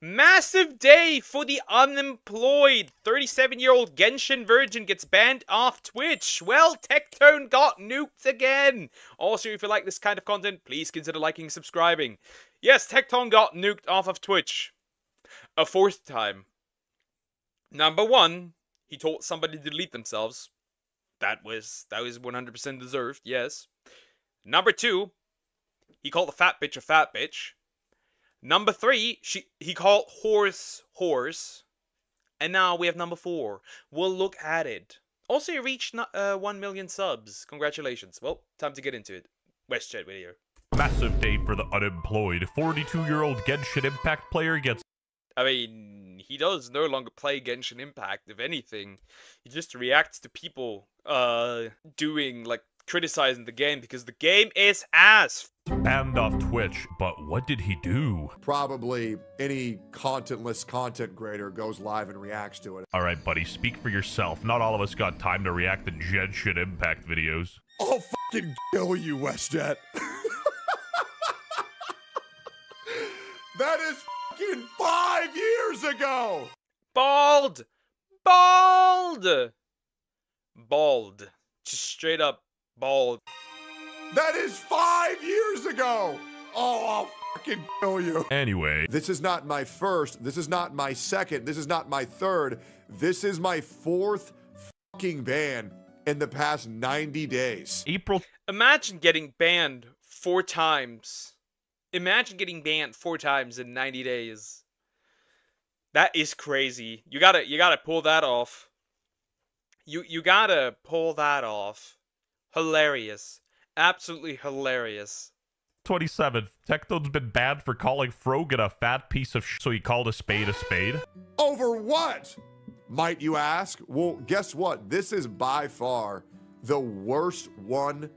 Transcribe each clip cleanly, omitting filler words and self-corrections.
Massive day for the unemployed. 37-year-old Genshin virgin gets banned off Twitch. Well, Tectone got nuked again. Also, if you like this kind of content, please consider liking and subscribing. Yes, Tectone got nuked off of Twitch. A fourth time. Number one, he told somebody to delete themselves. That was 100% deserved, yes. Number two, he called a fat bitch. Number three, he called horse. And now we have number four. We'll look at it. Also, he reached 1 million subs. Congratulations. Well, time to get into it. WestJett video. Massive day for the unemployed. 42-year-old Genshin Impact player gets... I mean, he does no longer play Genshin Impact. If anything, he just reacts to people doing, like, criticizing the game because the game is ass. Banned off Twitch, but what did he do? Probably any contentless content creator goes live and reacts to it. Alright, buddy, speak for yourself. Not all of us got time to react to Genshin Impact videos. I'll fucking kill you, WestJett. That is fucking 5 years ago! Bald! Just straight up bald. That is 5 years ago! Oh, I'll fucking kill you. Anyway. This is not my first, this is not my second, this is not my third, this is my fourth fucking ban in the past 90 days. April. Imagine getting banned 4 times. Imagine getting banned 4 times in 90 days. That is crazy. You gotta pull that off. You gotta pull that off. Hilarious. Absolutely hilarious. 27th. Tectone's been banned for calling Frogan a fat piece of so he called a spade a spade. Over what? Might you ask? Well, guess what? This is by far the worst one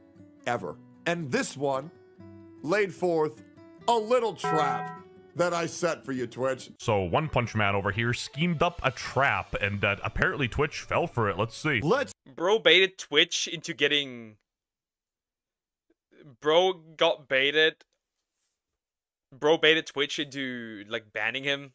ever. And this one laid forth a little trap that I set for you, Twitch. So One Punch Man over here schemed up a trap, and apparently Twitch fell for it. Let's see. Bro baited Twitch into getting... Bro baited Twitch into, like, banning him.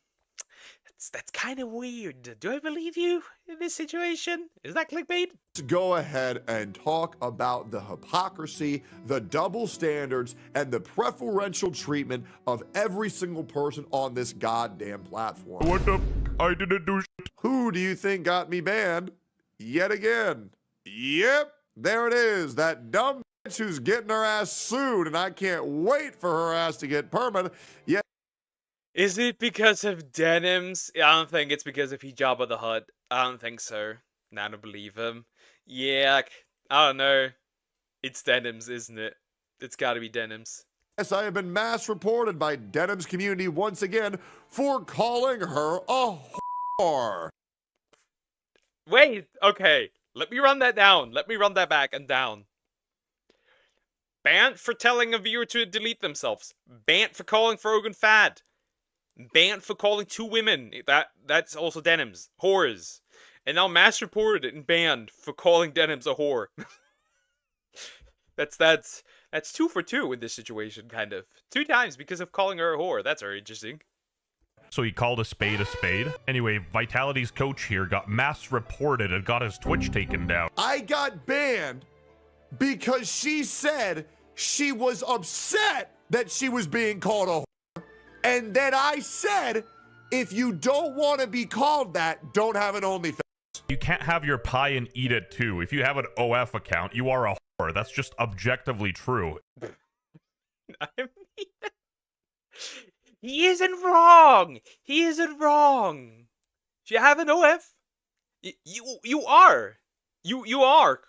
That's kind of weird. Do I believe you in this situation? Is that clickbait? Let's go ahead and talk about the hypocrisy, the double standards, and the preferential treatment of every single person on this goddamn platform. What the f? I didn't do shit. Who do you think got me banned? Yet again. Yep, there it is. That dumb bitch who's getting her ass sued, and I can't wait for her ass to get permanent. Yeah. Is it because of denims? I don't think it's because of Hijab of the Hutt. I don't think so. I don't believe him. Yeah, I don't know. It's denims, isn't it? It's gotta be denims. Yes, I have been mass reported by Denim's community once again for calling her a whore. Wait, okay. Let me run that down. Let me run that back and down. Banned for telling a viewer to delete themselves. Banned for calling Frogan fat. Banned for calling 2 women. That's also denims. Whores. And now mass reported and banned for calling denims a whore. that's 2 for 2 in this situation, kind of. 2 times because of calling her a whore. That's very interesting. So he called a spade a spade. Anyway, Vitality's coach here got mass reported and got his Twitch taken down. I got banned because she said she was upset that she was being called a whore. And then I said, if you don't want to be called that, don't have an OnlyFans. You can't have your pie and eat it too. If you have an OF account, you are a whore. That's just objectively true. I mean, he isn't wrong. He isn't wrong. If you have an OF, you are. You are.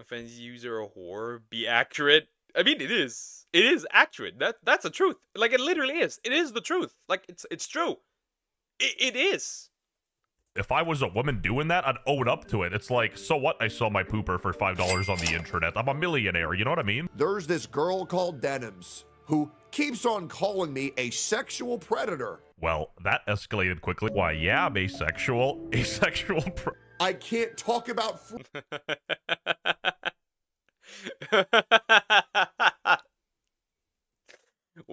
Offense user a whore. Be accurate. I mean, it is. It is accurate. That's the truth. Like, it literally is. It is the truth. Like, it's true. It is. If I was a woman doing that, I'd own up to it. It's like, so what? I sell my pooper for $5 on the internet. I'm a millionaire. You know what I mean? There's this girl called Denims who keeps on calling me a sexual predator. Well, that escalated quickly. Why, yeah, I'm asexual. Asexual. I can't talk about.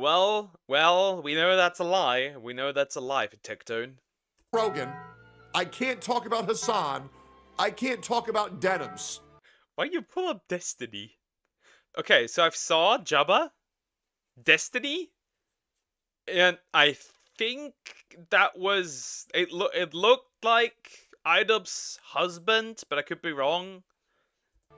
Well, we know that's a lie. We know that's a lie for Tectone. Rogan. I can't talk about Hassan. I can't talk about denims. Why you pull up Destiny? Okay, so I've saw Jabba, Destiny, and I think that was it. It looked like Idub's husband, but I could be wrong.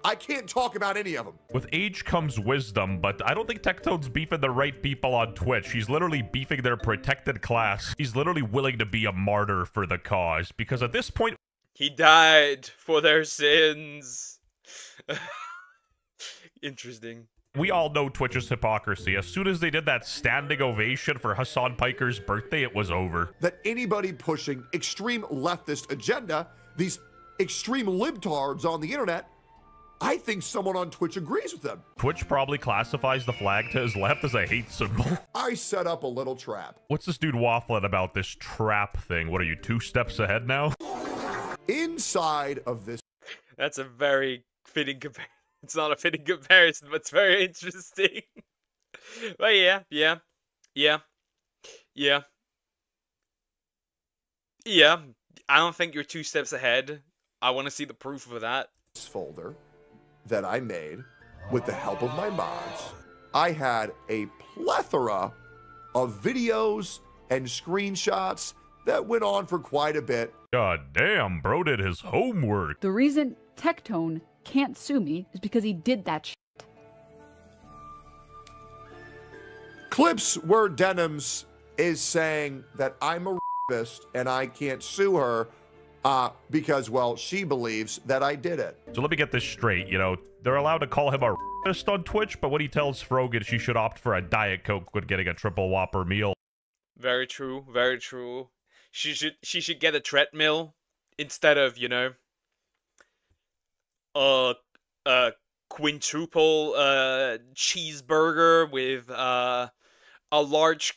I can't talk about any of them. With age comes wisdom, but I don't think Tectone's beefing the right people on Twitch. He's literally beefing their protected class. He's literally willing to be a martyr for the cause, because at this point... He died for their sins. Interesting. We all know Twitch's hypocrisy. As soon as they did that standing ovation for Hassan Piker's birthday, it was over. That anybody pushing extreme leftist agenda, these extreme libtards on the internet, I think someone on Twitch agrees with them. Twitch probably classifies the flag to his left as a hate symbol. I set up a little trap. What's this dude waffling about this trap thing? What are you, 2 steps ahead now? Inside of this... That's a very fitting comparison. It's not a fitting comparison, but it's very interesting. But yeah. I don't think you're 2 steps ahead. I want to see the proof of that. Folder that I made with the help of my mods, I had a plethora of videos and screenshots that went on for quite a bit. God damn, bro did his homework. The reason Tectone can't sue me is because he did that shit. Clips where Denims is saying that I'm a rapist and I can't sue her because, well, she believes that I did it. So let me get this straight, you know, they're allowed to call him a rapist on Twitch, but when he tells Frogan she should opt for a Diet Coke when getting a triple Whopper meal. Very true, very true. She should get a treadmill instead of, you know, a quintuple cheeseburger with a large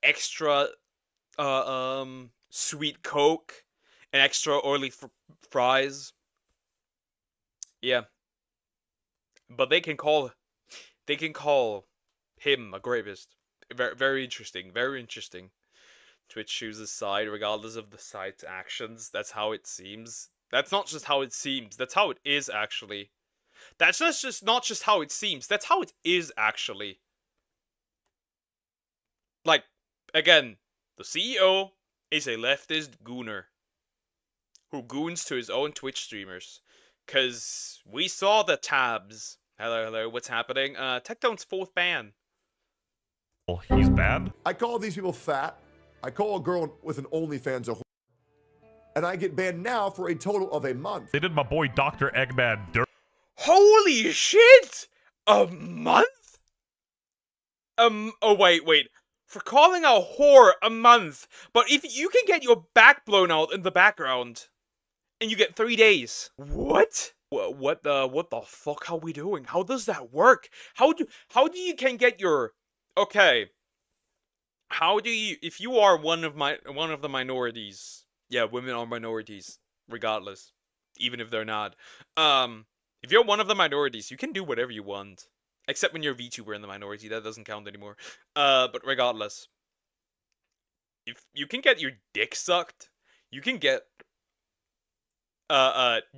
extra sweet Coke and extra oily fries. Yeah. But they can call him a gravist. Very, very interesting. Very interesting. Twitch chooses side regardless of the site's actions. That's how it seems. That's not just how it seems. That's how it is, actually. That's just not just how it seems. That's how it is, actually. Like, again, the CEO is a leftist gooner who goons to his own Twitch streamers. Because we saw the tabs. Hello, what's happening? Tectone's 4th ban. Well, he's bad? I call these people fat. I call a girl with an OnlyFans a whore. And I get banned now for a total of a month. They did my boy Dr. Eggman dirt. Holy shit! A month? Oh, wait. For calling a whore a month. But if you can get your back blown out in the background, and you get 3 days. What? What the fuck are we doing? How does that work? How do you can get your... Okay. How do you... If you are one of the minorities... Yeah, women are minorities, regardless. Even if they're not. If you're one of the minorities, you can do whatever you want. Except when you're a VTuber in the minority, that doesn't count anymore. But regardless. If you can get your dick sucked, you can get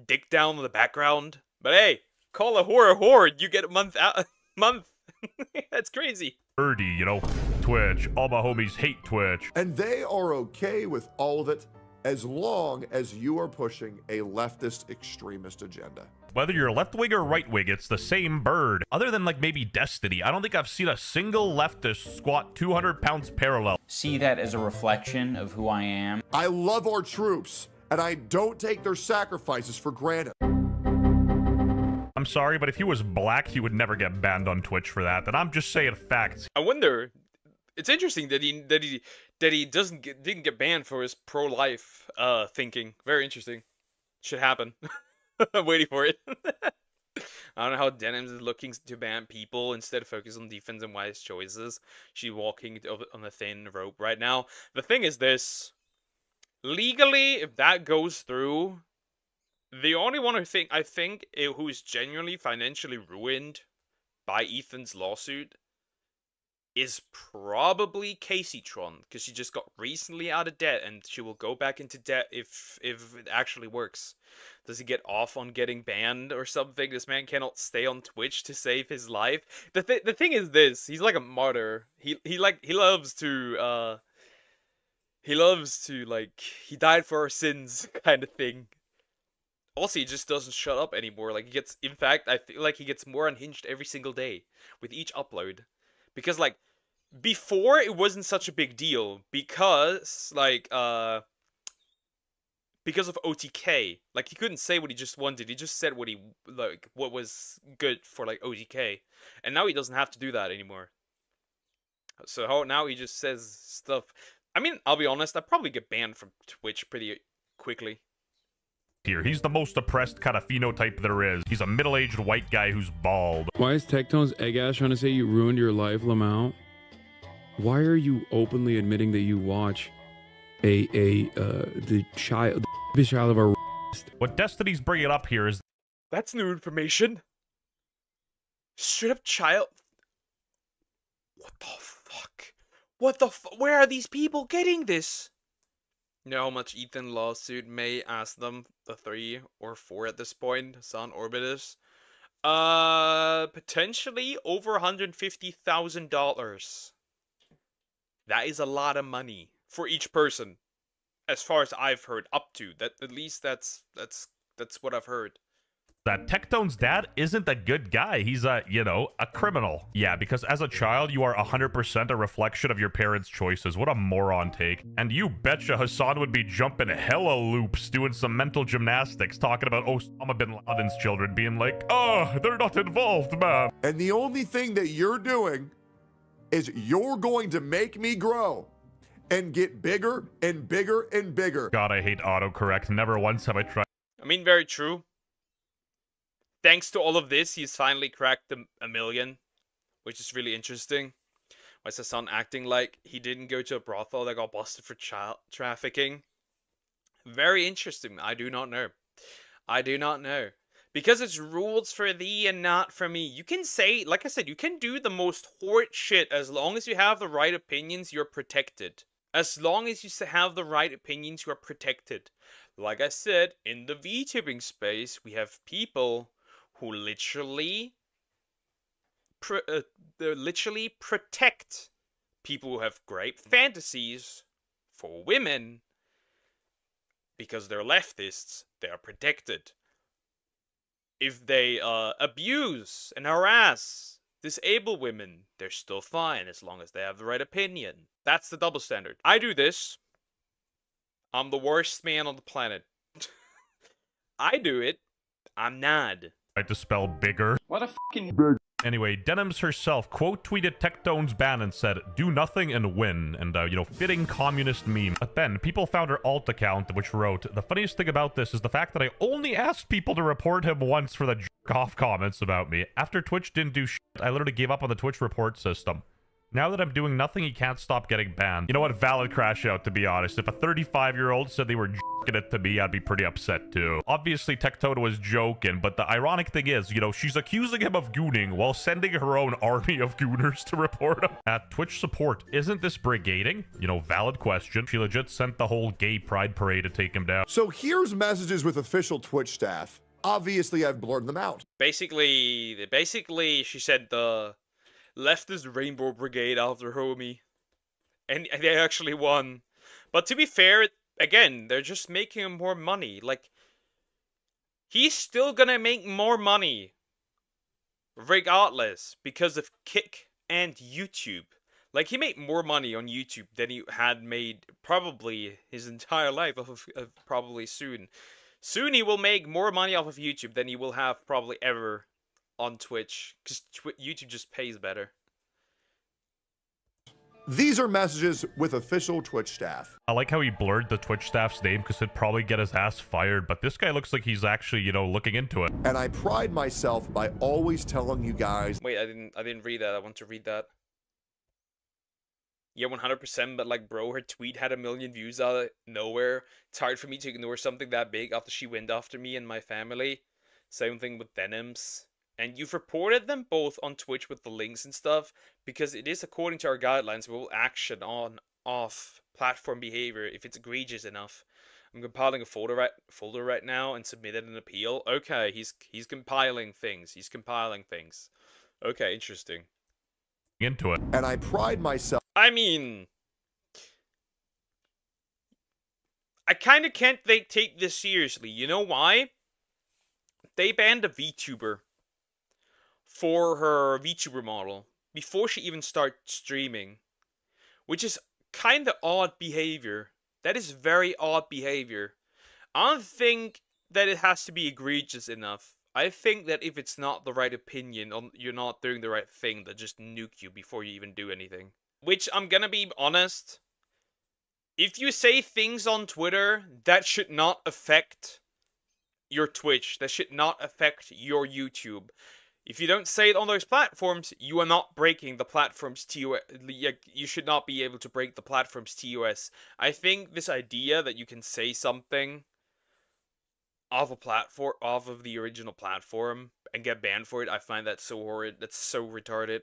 dick down in the background. But hey, call a whore, you get a month out month. That's crazy. Birdie, you know, Twitch. All my homies hate Twitch. And they are okay with all of it as long as you are pushing a leftist extremist agenda. Whether you're left wing or right wing, it's the same bird. Other than like maybe Destiny, I don't think I've seen a single leftist squat 200 pounds parallel. See that as a reflection of who I am. I love our troops, and I don't take their sacrifices for granted. I'm sorry, but if he was black, he would never get banned on Twitch for that. And I'm just saying facts. I wonder. It's interesting that he didn't get banned for his pro-life thinking. Very interesting. Should happen. I'm waiting for it. I don't know how Denims is looking to ban people instead of focus on defense and wise choices. She's walking on a thin rope right now. The thing is this. Legally, if that goes through, the only one I think who's genuinely financially ruined by Ethan's lawsuit is probably Caseytron, because she just got recently out of debt, and she will go back into debt if it actually works. Does he get off on getting banned or something? This man cannot stay on Twitch to save his life. The thing is this: he's like a martyr. He loves to like, he died for our sins kind of thing. Also, he just doesn't shut up anymore. Like, he gets, in fact, I feel like he gets more unhinged every single day with each upload, because like, before it wasn't such a big deal because like because of OTK. Like, he couldn't say what he just wanted. He just said what was good for like OTK. And now he doesn't have to do that anymore. So now he just says stuff. I mean, I'll be honest, I'd probably get banned from Twitch pretty quickly. Here, he's the most oppressed kind of phenotype there is. He's a middle-aged white guy who's bald. Why is Tectone's egg ass trying to say you ruined your life, Lamau? Why are you openly admitting that you watch the child of a What Destiny's bringing up here is That's new information. Straight up child. What the fuck? What the where are these people getting this? You know how much Ethan lawsuit may ask them, the 3 or 4 at this point, San Orbitus? Potentially over $150,000. That is a lot of money for each person, as far as I've heard. Up to that, at least that's what I've heard. that Tectone's dad isn't a good guy. He's a criminal. Yeah, because as a child, you are 100% a reflection of your parents' choices. What a moron take. And you betcha Hassan would be jumping hella loops, doing some mental gymnastics, talking about Osama bin Laden's children, being like, oh, they're not involved, man. And the only thing that you're doing is you're going to make me grow and get bigger and bigger and bigger. God, I hate autocorrect. Never once have I tried. I mean, very true. Thanks to all of this, he's finally cracked a million, which is really interesting. Why is his son acting like he didn't go to a brothel that got busted for child trafficking? Very interesting. I do not know. I do not know. Because it's rules for thee and not for me. You can say, like I said, you can do the most horrid shit. As long as you have the right opinions, you're protected. As long as you have the right opinions, you are protected. Like I said, in the VTubing space, we have people who literally protect people who have great fantasies for women. Because they're leftists, they are protected. If they abuse and harass disabled women, they're still fine as long as they have the right opinion. That's the double standard. I do this. I'm the worst man on the planet. I do it. I'm not. Tried to spell bigger. What a fucking Anyway, Denims herself quote tweeted Tectone's ban and said, do nothing and win, and fitting communist meme. But then people found her alt account, which wrote, the funniest thing about this is the fact that I only asked people to report him once for the jerk-off comments about me. After Twitch didn't do shit, I literally gave up on the Twitch report system. Now that I'm doing nothing, he can't stop getting banned. You know what? Valid crash out, to be honest. If a 35-year-old said they were jerking it to me, I'd be pretty upset, too. Obviously, Tectone was joking, but the ironic thing is, she's accusing him of gooning while sending her own army of gooners to report him. At Twitch support, isn't this brigading? Valid question. She legit sent the whole gay pride parade to take him down. So here's messages with official Twitch staff. Obviously, I've blurred them out. Basically, she said the leftist Rainbow Brigade after homie. And they actually won. But to be fair, again, they're just making him more money. Like, he's still gonna make more money regardless because of Kick and YouTube. Like, he made more money on YouTube than he had made probably his entire life probably soon. Soon he will make more money off of YouTube than he will have probably ever on Twitch, because YouTube just pays better. These are messages with official Twitch staff. I like how he blurred the Twitch staff's name because it'd probably get his ass fired, but this guy looks like he's actually, looking into it. And I pride myself by always telling you guys. Wait, I didn't read that. I want to read that. Yeah, 100%, but like, bro, her tweet had 1 million views out of nowhere. It's hard for me to ignore something that big after she went after me and my family. Same thing with Denims. And you've reported them both on Twitch with the links and stuff, because it is according to our guidelines, we will action on off-platform behavior if it's egregious enough. I'm compiling a folder right now and submitted an appeal. Okay, he's compiling things. He's compiling things. Okay, interesting. Into it. And I pride myself. I mean, I kind of can't take this seriously. You know why? They banned a VTuber for her VTuber model before she even started streaming, which is kind of odd behavior. That is very odd behavior. I don't think that it has to be egregious enough. I think that if it's not the right opinion, you're not doing the right thing, they'll just nuke you before you even do anything. Which, I'm gonna be honest, if you say things on Twitter, that should not affect your Twitch. That should not affect your YouTube. If you don't say it on those platforms, you are not breaking the platform's TOS. You should not be able to break the platform's TOS. I think this idea that you can say something off a platform, off of the original platform, and get banned for it, I find that so horrid. That's so retarded.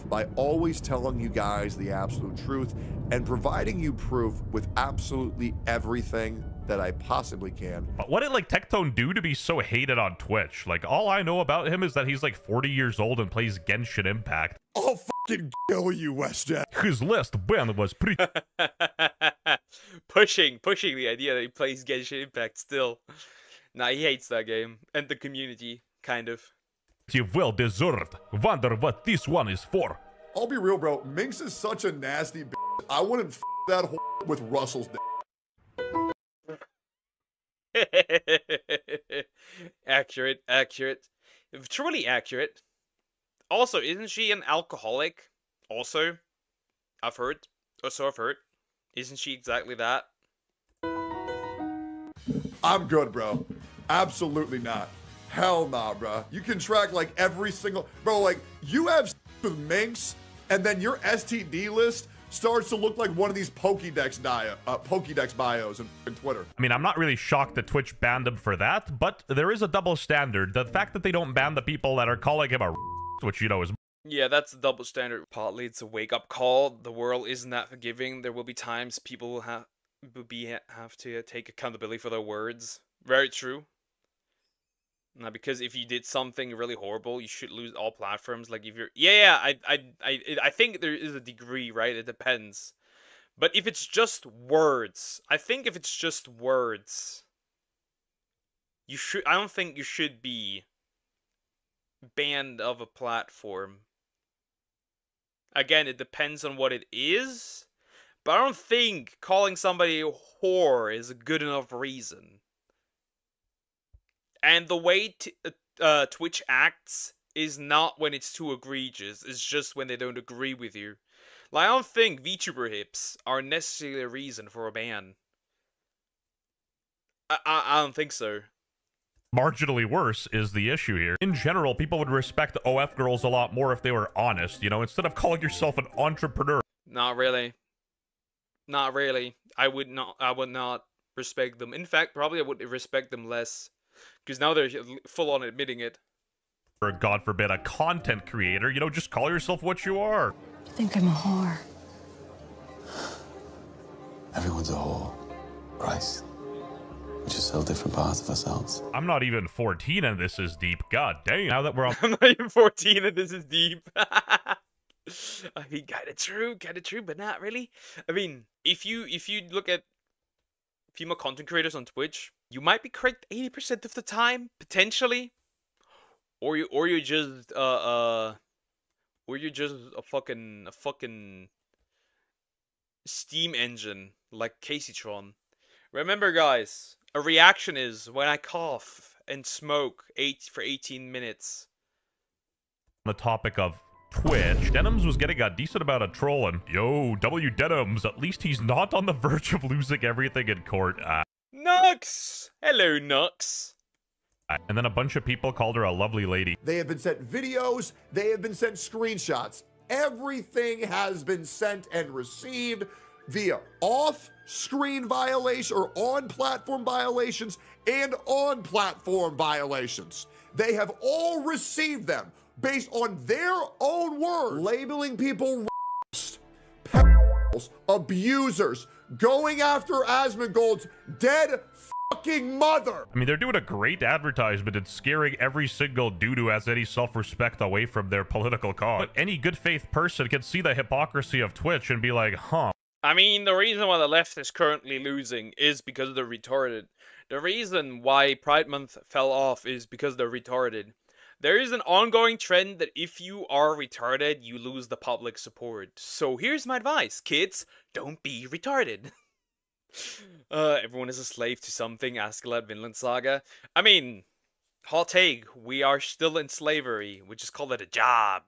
By always telling you guys the absolute truth and providing you proof with absolutely everything that I possibly can. What did like Tectone do to be so hated on Twitch? Like, all I know about him is that he's like 40 years old and plays Genshin Impact. I'll fucking kill you, WestJett. His last ban was pretty pushing the idea that he plays Genshin Impact still. Nah, he hates that game and the community, kind of. well deserved. Wonder what this one is for. I'll be real, bro. Minx is such a nasty bitch. I wouldn't f that whore with Russell's dick. Accurate. Truly accurate. Also, isn't she an alcoholic? Also, I've heard. Isn't she exactly that? I'm good, bro. Absolutely not. Hell nah, bro. You can track like every single... Bro, like, you have with Minx, and then your STD list starts to look like one of these Pokédex bios in Twitter. I mean, I'm not really shocked that Twitch banned him for that, but there is a double standard. The fact that they don't ban the people that are calling him a which, you know, is... Yeah, that's a double standard. Partly, it's a wake-up call. The world isn't that forgiving. There will be times people will have to take accountability for their words. Very true. Because if you did something really horrible, you should lose all platforms. Like if you're, I think there is a degree, right? It depends. But if it's just words, I think if it's just words, you should. I don't think you should be banned of a platform. Again, it depends on what it is, but I don't think calling somebody a whore is a good enough reason. And the way Twitch acts is not when it's too egregious. It's just when they don't agree with you. Like, I don't think VTuber hips are necessarily a reason for a ban. I don't think so. Marginally worse is the issue here. In general, people would respect OF girls a lot more if they were honest, you know, instead of calling yourself an entrepreneur. Not really. Not really. I would not respect them. In fact, probably I would respect them less. Because now they're full on admitting it. Or, God forbid, a content creator, you know, just call yourself what you are. I think I'm a whore. Everyone's a whore, Bryce. We just sell different parts of ourselves. I'm not even 14 and this is deep. God damn. Now that we're on... I'm not even 14 and this is deep. I mean, kind of true, but not really. I mean, if you look at female content creators on Twitch, you might be correct 80% of the time, potentially. Or you're just a fucking steam engine like Caseytron. Remember, guys, a reaction is when I cough and smoke for 18 minutes. The topic of Twitch, Denims was getting a decent amount of trolling. Yo, W Denims, at least he's not on the verge of losing everything in court. Nux! Hello, Nux. And then a bunch of people called her a lovely lady. They have been sent videos. They have been sent screenshots. Everything has been sent and received. via off-screen violation or on-platform violations and on-platform violations. They have all received them based on their own words, labeling people rapists, pedophiles, abusers, going after Asmongold's dead fucking mother. I mean, they're doing a great advertisement and scaring every single dude who has any self-respect away from their political cause. But any good faith person can see the hypocrisy of Twitch and be like, huh. I mean, the reason why the left is currently losing is because they're retarded. The reason why Pride Month fell off is because they're retarded. There is an ongoing trend that if you are retarded, you lose the public support. So here's my advice, kids, don't be retarded. Everyone is a slave to something, Askeladd Vinland Saga. I mean, hot take, we are still in slavery, we just call it a job.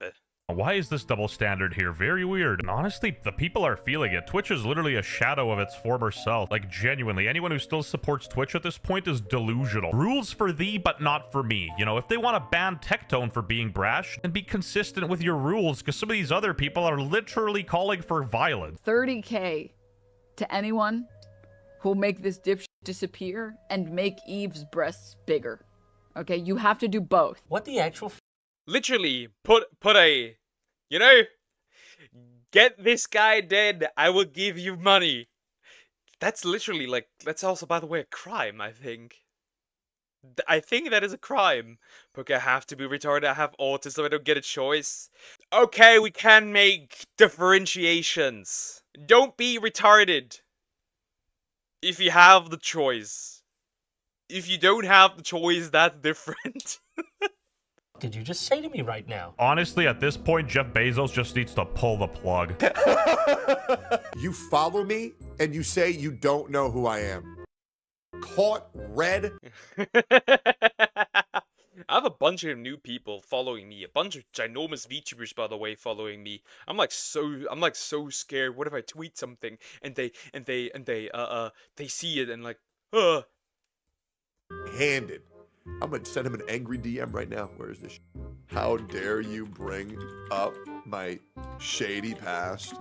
Why is this double standard here? Very weird. And honestly, the people are feeling it. Twitch is literally a shadow of its former self. Like, genuinely, anyone who still supports Twitch at this point is delusional. Rules for thee, but not for me. You know, if they want to ban Tectone for being brash, then be consistent with your rules, because some of these other people are literally calling for violence. 30K to anyone who'll make this dipshit disappear and make Eve's breasts bigger. Okay, you have to do both. What the actual Literally, put a, you know, get this guy dead, I will give you money. That's literally, like, that's also, by the way, a crime, I think. I think that is a crime. Okay, I have to be retarded, I have autism, I don't get a choice. Okay, we can make differentiations. Don't be retarded if you have the choice. If you don't have the choice, that's different. did you just say to me right now? Honestly, at this point, Jeff Bezos just needs to pull the plug. You follow me and you say you don't know who I am. Caught red. I have a bunch of new people following me, a bunch of ginormous VTubers, by the way, following me. I'm like so scared. What if I tweet something and they see it and like, Handed. I'm gonna send him an angry DM right now. Where is this? How dare you bring up my shady past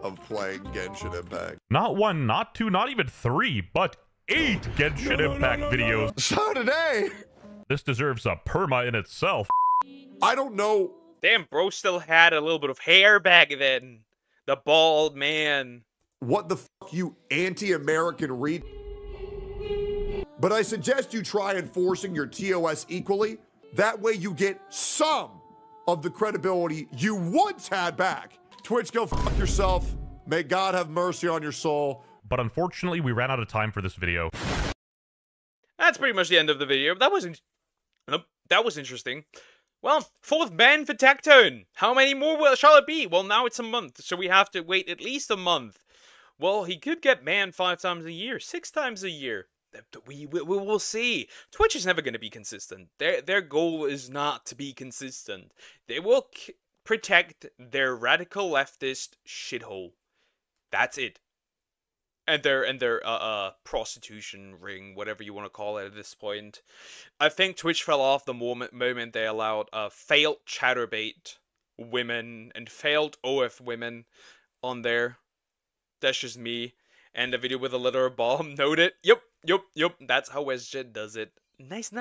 of playing Genshin Impact? Not 1, not 2, not even 3, but 8 Genshin Impact videos. So today, This deserves a perma in itself. I don't know. Damn, bro still had a little bit of hair back then. The bald man. What the fuck, you anti-American read? But I suggest you try enforcing your TOS equally. That way you get some of the credibility you once had back. Twitch, go fuck yourself. May God have mercy on your soul. But unfortunately, we ran out of time for this video. That's pretty much the end of the video. That was interesting. Well, 4th ban for Tectone. How many more shall it be? Well, now it's a month, so we have to wait at least a month. Well, he could get banned 5 times a year, 6 times a year. We will see. Twitch is never going to be consistent. Their goal is not to be consistent. They will protect their radical leftist shithole. That's it. And their prostitution ring, whatever you want to call it at this point. I think Twitch fell off the moment they allowed failed chatterbait women and failed OF women on there. That's just me. And a video with a litter bomb. Note it. Yep. That's how WestJett does it. Nice.